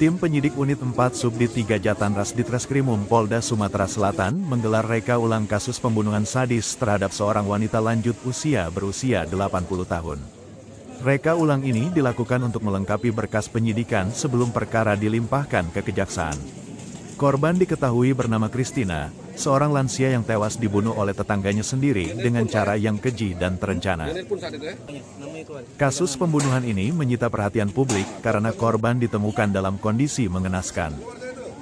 Tim penyidik Unit 4 Subdit 3 Jatanras Ditreskrimum Polda Sumatera Selatan menggelar reka ulang kasus pembunuhan sadis terhadap seorang wanita lanjut usia berusia 80 tahun. Reka ulang ini dilakukan untuk melengkapi berkas penyidikan sebelum perkara dilimpahkan ke kejaksaan. Korban diketahui bernama Christina, seorang lansia yang tewas dibunuh oleh tetangganya sendiri dengan cara yang keji dan terencana. Kasus pembunuhan ini menyita perhatian publik karena korban ditemukan dalam kondisi mengenaskan.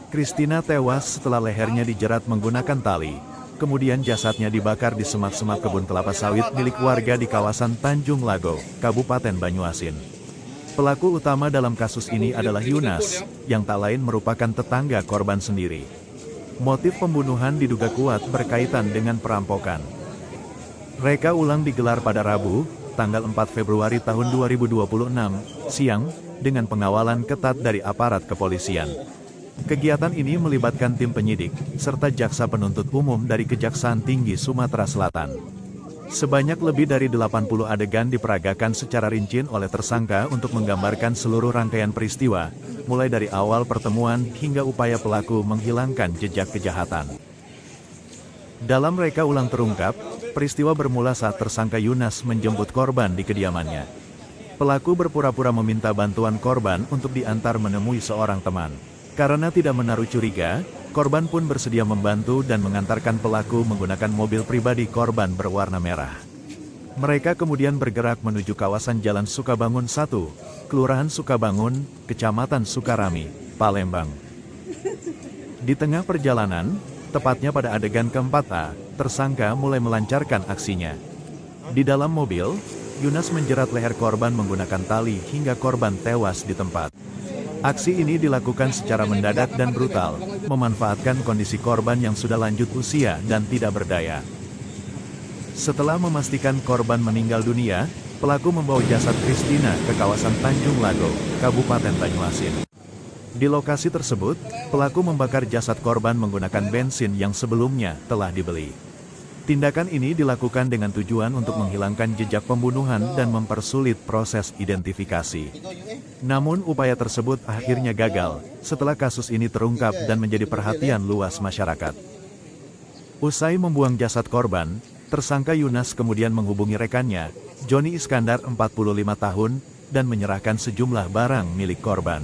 Christina tewas setelah lehernya dijerat menggunakan tali, kemudian jasadnya dibakar di semak-semak kebun kelapa sawit milik warga di kawasan Tanjung Lago, Kabupaten Banyuasin. Pelaku utama dalam kasus ini adalah Yunas, yang tak lain merupakan tetangga korban sendiri. Motif pembunuhan diduga kuat berkaitan dengan perampokan. Reka ulang digelar pada Rabu, tanggal 4 Februari tahun 2026, siang, dengan pengawalan ketat dari aparat kepolisian. Kegiatan ini melibatkan tim penyidik, serta jaksa penuntut umum dari Kejaksaan Tinggi Sumatera Selatan. Sebanyak lebih dari 80 adegan diperagakan secara rinci oleh tersangka untuk menggambarkan seluruh rangkaian peristiwa, mulai dari awal pertemuan hingga upaya pelaku menghilangkan jejak kejahatan. Dalam reka ulang terungkap, peristiwa bermula saat tersangka Yunas menjemput korban di kediamannya. Pelaku berpura-pura meminta bantuan korban untuk diantar menemui seorang teman. Karena tidak menaruh curiga, korban pun bersedia membantu dan mengantarkan pelaku menggunakan mobil pribadi korban berwarna merah. Mereka kemudian bergerak menuju kawasan Jalan Sukabangun 1, Kelurahan Sukabangun, Kecamatan Sukarami, Palembang. Di tengah perjalanan, tepatnya pada adegan keempat, tersangka mulai melancarkan aksinya. Di dalam mobil, Yunas menjerat leher korban menggunakan tali hingga korban tewas di tempat. Aksi ini dilakukan secara mendadak dan brutal, memanfaatkan kondisi korban yang sudah lanjut usia dan tidak berdaya. Setelah memastikan korban meninggal dunia, pelaku membawa jasad Christina ke kawasan Tanjung Lago, Kabupaten Banyuasin. Di lokasi tersebut, pelaku membakar jasad korban menggunakan bensin yang sebelumnya telah dibeli. Tindakan ini dilakukan dengan tujuan untuk menghilangkan jejak pembunuhan dan mempersulit proses identifikasi. Namun upaya tersebut akhirnya gagal, setelah kasus ini terungkap dan menjadi perhatian luas masyarakat. Usai membuang jasad korban, tersangka Yunas kemudian menghubungi rekannya, Joni Iskandar 45 tahun, dan menyerahkan sejumlah barang milik korban.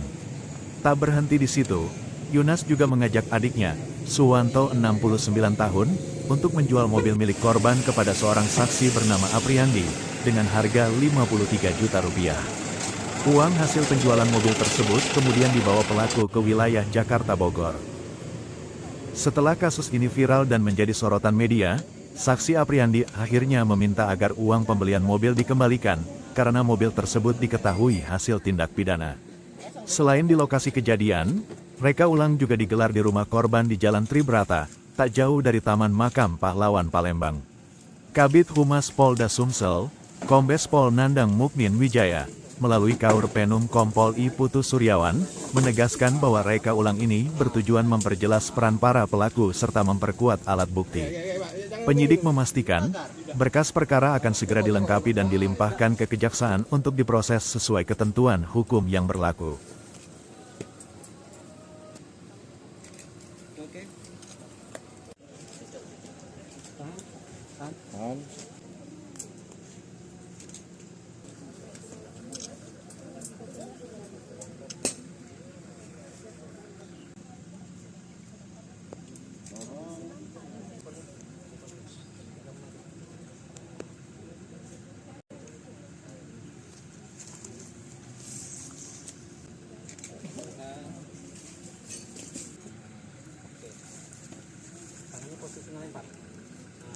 Tak berhenti di situ, Yunas juga mengajak adiknya, Suwanto 69 tahun, untuk menjual mobil milik korban kepada seorang saksi bernama Apriandi, dengan harga Rp53 juta. Uang hasil penjualan mobil tersebut kemudian dibawa pelaku ke wilayah Jakarta Bogor. Setelah kasus ini viral dan menjadi sorotan media, saksi Apriandi akhirnya meminta agar uang pembelian mobil dikembalikan, karena mobil tersebut diketahui hasil tindak pidana. Selain di lokasi kejadian, reka ulang juga digelar di rumah korban di Jalan Tribrata, tak jauh dari Taman Makam Pahlawan Palembang. Kabid Humas Polda Sumsel, Kombes Pol Nandang Mukmin Wijaya, melalui Kaur Penum Kompol I Putu Suryawan, menegaskan bahwa reka ulang ini bertujuan memperjelas peran para pelaku serta memperkuat alat bukti. Penyidik memastikan, berkas perkara akan segera dilengkapi dan dilimpahkan ke kejaksaan untuk diproses sesuai ketentuan hukum yang berlaku.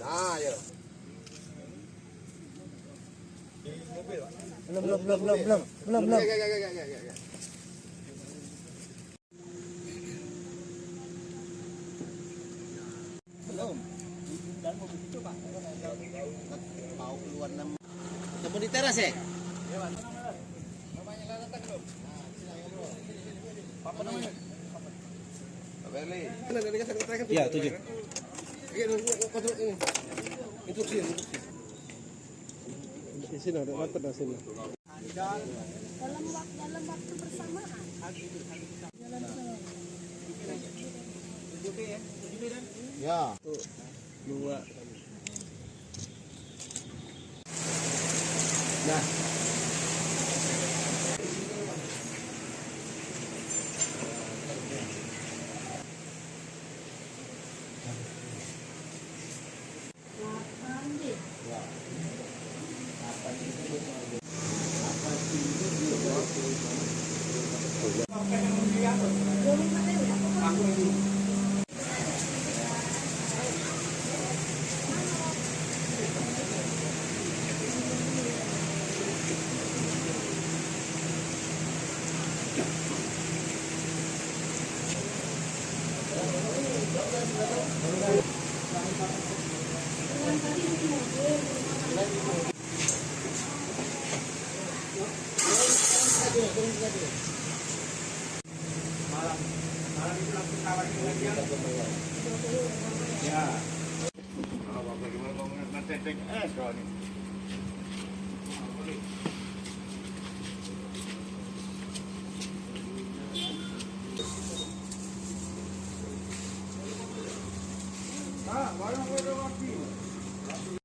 Nah, ayo. Belum. Ya. Belum. Dan mobil itu, Pak. Mau keluar 6. Ketemu di teras ya? Apa namanya? Pak Berli. Iya, 7. Instruksi. Di sini ada dapat di sini. Dalam waktu bersamaan. Ya. Tuh. 2. Nah. Malam itu langsung tawarin lagi ya. Ya. Kalau bagaimana mau ngetetek kalau ini. Ah, barang udah waktu.